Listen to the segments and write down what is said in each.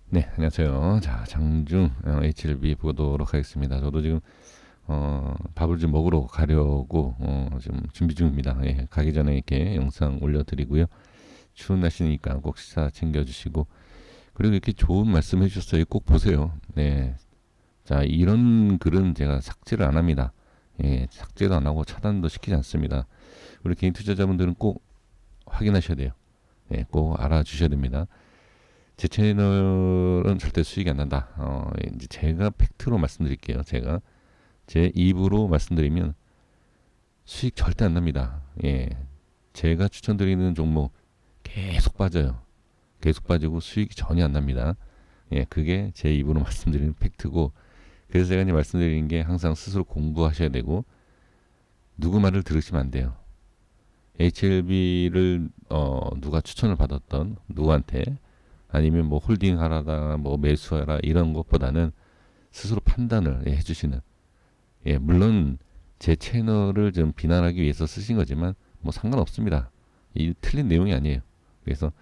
네, 안녕하세요. 자, 장중 HLB 보도록 하겠습니다. 저도 지금 밥을 좀 먹으러 가려고 지금 준비 중입니다. 예, 가기 전에 이렇게 영상 올려드리고요. 추운 날씨니까 꼭 식사 챙겨주시고 그리고 이렇게 좋은 말씀 해주셨어요. 꼭 보세요. 네, 자, 이런 글은 제가 삭제를 안 합니다. 예, 삭제도 안 하고 차단도 시키지 않습니다. 우리 개인 투자자분들은 꼭 확인하셔야 돼요. 예, 꼭 알아주셔야 됩니다. 제 채널은 절대 수익이 안 난다. 이제 제가 팩트로 말씀드릴게요. 제가 제 입으로 말씀드리면 수익 절대 안 납니다. 예. 제가 추천드리는 종목 계속 빠져요. 계속 빠지고 수익이 전혀 안 납니다. 예, 그게 제 입으로 말씀드리는 팩트고, 그래서 제가 이제 말씀드리는 게 항상 스스로 공부하셔야 되고, 누구 말을 들으시면 안 돼요. HLB를 누가 추천을 받았던 누구한테 아니면 뭐 홀딩하라다 뭐 매수하라 이런 것보다는 스스로 판단을 해주시는, 예, 물론 제 채널을 좀 비난하기 위해서 쓰신 거지만 뭐 상관없습니다. 이 틀린 내용이 아니에요. 그래서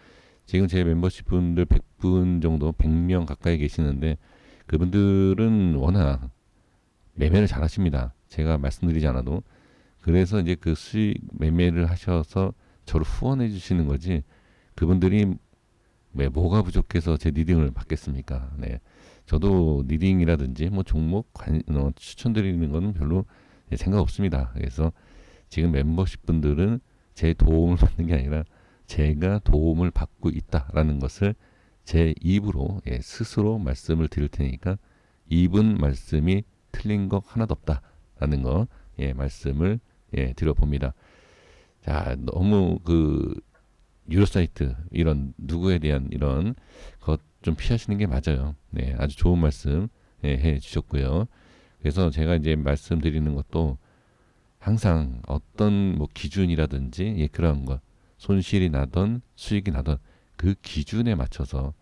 지금 제 멤버십 분들 100분 정도 100명 가까이 계시는데 그분들은 워낙 매매를 잘 하십니다. 제가 말씀드리지 않아도. 그래서 이제 그 수익 매매를 하셔서 저를 후원해 주시는 거지, 그분들이 왜 뭐가 부족해서 제 리딩을 받겠습니까? 네. 저도 리딩이라든지 뭐 종목 추천드리는 거는 별로 생각 없습니다. 그래서 지금 멤버십 분들은 제 도움을 받는 게 아니라 제가 도움을 받고 있다라는 것을 제 입으로 스스로 말씀을 드릴 테니까 입은 말씀이 틀린 것 하나도 없다라는 거 말씀을 드려봅니다. 자, 너무 그 유료 사이트 이런 누구에 대한 이런 것 좀 피하시는 게 맞아요. 네, 아주 좋은 말씀 해 주셨고요. 그래서 제가 이제 말씀드리는 것도 항상 어떤 뭐 기준이라든지 그런 것, 손실이 나던 수익이 나던 그 기준에 맞춰서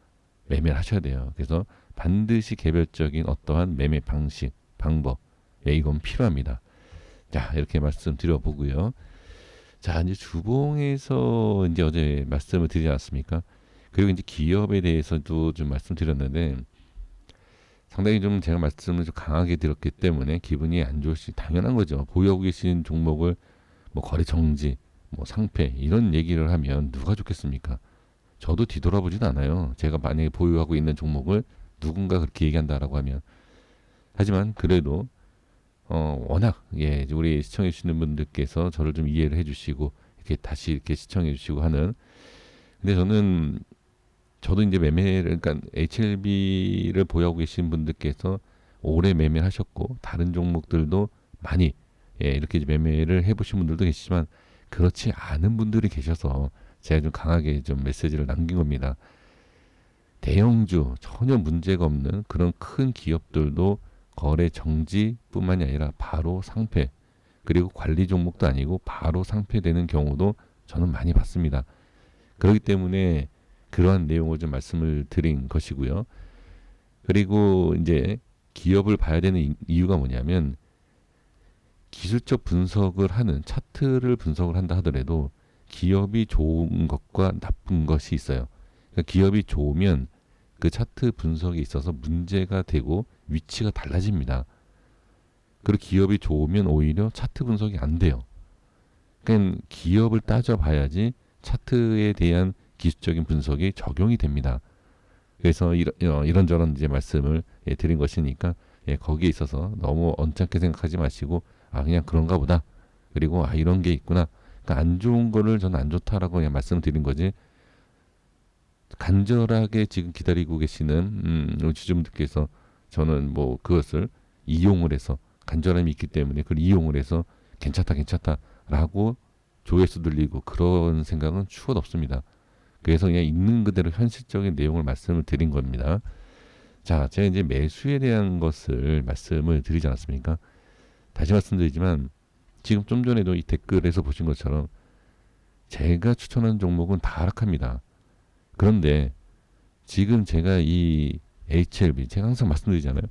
매매를 하셔야 돼요. 그래서 반드시 개별적인 어떠한 매매 방식, 방법, 이건 필요합니다. 자, 이렇게 말씀드려보고요. 자, 이제 주봉에서 이제 어제 말씀을 드리지 않았습니까? 그리고 이제 기업에 대해서도 좀 말씀드렸는데 상당히 좀 제가 말씀을 좀 강하게 드렸기 때문에 기분이 안 좋으시 당연한 거죠. 보유하고 계신 종목을 뭐 거래 정지, 뭐 상패 이런 얘기를 하면 누가 좋겠습니까? 저도 뒤돌아보진 않아요. 제가 만약에 보유하고 있는 종목을 누군가 그렇게 얘기한다라고 하면. 하지만 그래도 워낙 우리 시청해 주시는 분들께서 저를 좀 이해를 해주시고 이렇게 다시 이렇게 시청해 주시고 하는. 근데 저도 이제 매매를, 그러니까 HLB를 보유하고 계신 분들께서 오래 매매를 하셨고 다른 종목들도 많이 이렇게 매매를 해보신 분들도 계시지만 그렇지 않은 분들이 계셔서 제가 좀 강하게 좀 메시지를 남긴 겁니다. 대형주 전혀 문제가 없는 그런 큰 기업들도 거래 정지뿐만이 아니라 바로 상패, 그리고 관리 종목도 아니고 바로 상패되는 경우도 저는 많이 봤습니다. 그렇기 때문에 그러한 내용을 좀 말씀을 드린 것이고요. 그리고 이제 기업을 봐야 되는 이유가 뭐냐면 기술적 분석을 하는 차트를 분석을 한다 하더라도 기업이 좋은 것과 나쁜 것이 있어요. 그러니까 기업이 좋으면 그 차트 분석에 있어서 문제가 되고 위치가 달라집니다. 그리고 기업이 좋으면 오히려 차트 분석이 안 돼요. 그러니까 기업을 따져봐야지 차트에 대한 기술적인 분석이 적용이 됩니다. 그래서 이런저런 이제 말씀을 드린 것이니까 거기에 있어서 너무 언짢게 생각하지 마시고 그냥 그런가 보다. 그리고 이런 게 있구나. 그러니까 안 좋은 거를 저는 안 좋다라고 그냥 말씀드린 거지. 간절하게 지금 기다리고 계시는 우리 주주분들께서 저는 뭐 그것을 이용을 해서 간절함이 있기 때문에 그걸 이용을 해서 괜찮다 괜찮다라고 조회수 들리고 그런 생각은 추가도 없습니다. 그래서 그냥 있는 그대로 현실적인 내용을 말씀을 드린 겁니다. 자, 제가 이제 매수에 대한 것을 말씀을 드리지 않았습니까? 다시 말씀드리지만 지금 좀 전에도 이 댓글에서 보신 것처럼 제가 추천한 종목은 다 하락합니다. 그런데 지금 제가 이 HLB 제가 항상 말씀드리잖아요.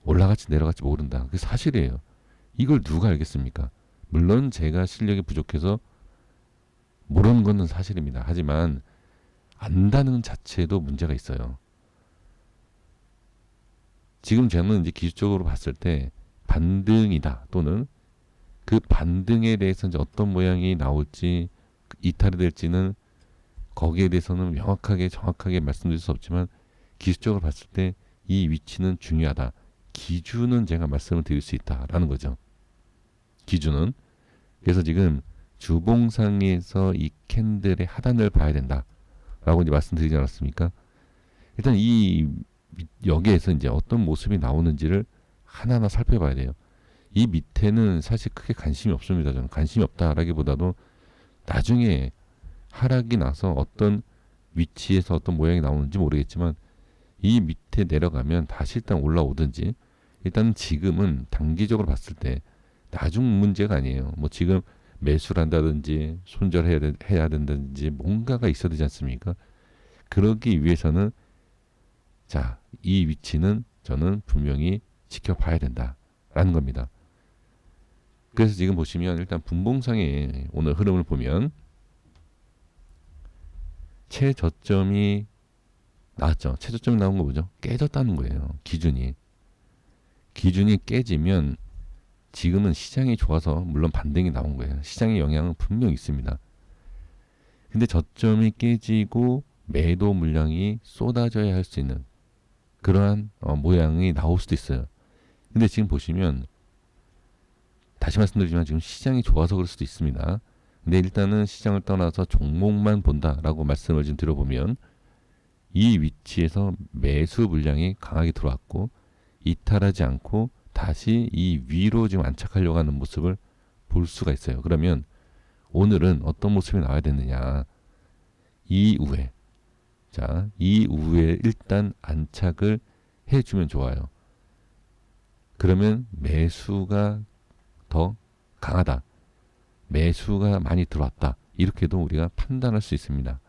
올라갈지 내려갈지 모른다. 그게 사실이에요. 이걸 누가 알겠습니까? 물론 제가 실력이 부족해서 모르는 것은 사실입니다. 하지만 안다는 자체도 문제가 있어요. 지금 저는 이제 기술적으로 봤을 때 반등이다 또는 그 반등에 대해서 이제 어떤 모양이 나올지 이탈이 될지는 거기에 대해서는 명확하게 정확하게 말씀드릴 수 없지만 기술적으로 봤을 때 이 위치는 중요하다. 기준은 제가 말씀을 드릴 수 있다라는 거죠. 기준은. 그래서 지금 주봉상에서 이 캔들의 하단을 봐야 된다라고 이제 말씀드리지 않았습니까? 일단 이 여기에서 이제 어떤 모습이 나오는지를 하나하나 살펴봐야 돼요. 이 밑에는 사실 크게 관심이 없습니다. 저는 관심이 없다라기보다도 나중에 하락이 나서 어떤 위치에서 어떤 모양이 나오는지 모르겠지만 이 밑에 내려가면 다시 일단 올라오든지 일단 지금은 단기적으로 봤을 때 나중 문제가 아니에요. 뭐 지금 매수를 한다든지 손절해야 된다든지 뭔가가 있어야 되지 않습니까? 그러기 위해서는 자, 이 위치는 저는 분명히 지켜봐야 된다라는 겁니다. 그래서 지금 보시면 일단 분봉상의 오늘 흐름을 보면 최저점이 나왔죠. 최저점이 나온 거 뭐죠? 깨졌다는 거예요. 기준이 깨지면 지금은 시장이 좋아서 물론 반등이 나온 거예요. 시장의 영향은 분명히 있습니다. 근데 저점이 깨지고 매도 물량이 쏟아져야 할 수 있는 그러한 모양이 나올 수도 있어요. 근데 지금 보시면 다시 말씀드리지만 지금 시장이 좋아서 그럴 수도 있습니다. 근데 일단은 시장을 떠나서 종목만 본다라고 말씀을 좀 드려보면 이 위치에서 매수 물량이 강하게 들어왔고 이탈하지 않고 다시 이 위로 지금 안착하려고 하는 모습을 볼 수가 있어요. 그러면 오늘은 어떤 모습이 나와야 되느냐. 이후에 일단 안착을 해주면 좋아요. 그러면 매수가 더 강하다. 매수가 많이 들어왔다. 이렇게도 우리가 판단할 수 있습니다.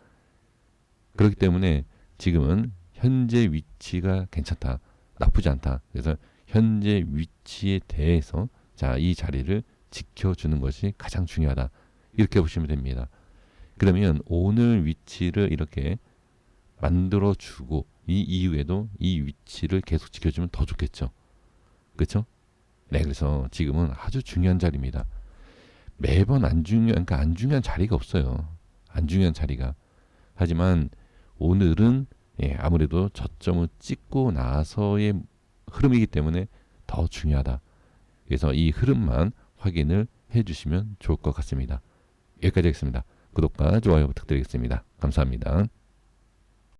그렇기 때문에 지금은 현재 위치가 괜찮다. 나쁘지 않다. 그래서 현재 위치에 대해서 이 자리를 지켜주는 것이 가장 중요하다. 이렇게 보시면 됩니다. 그러면 오늘 위치를 이렇게 만들어주고 이 이후에도 이 위치를 계속 지켜주면 더 좋겠죠. 그렇죠? 네, 그래서 지금은 아주 중요한 자리입니다. 매번 안 중요한 자리가 없어요. 안 중요한 자리가. 하지만 오늘은 아무래도 저점을 찍고 나서의 흐름이기 때문에 더 중요하다. 그래서 이 흐름만 확인을 해주시면 좋을 것 같습니다. 여기까지 하겠습니다. 구독과 좋아요 부탁드리겠습니다. 감사합니다.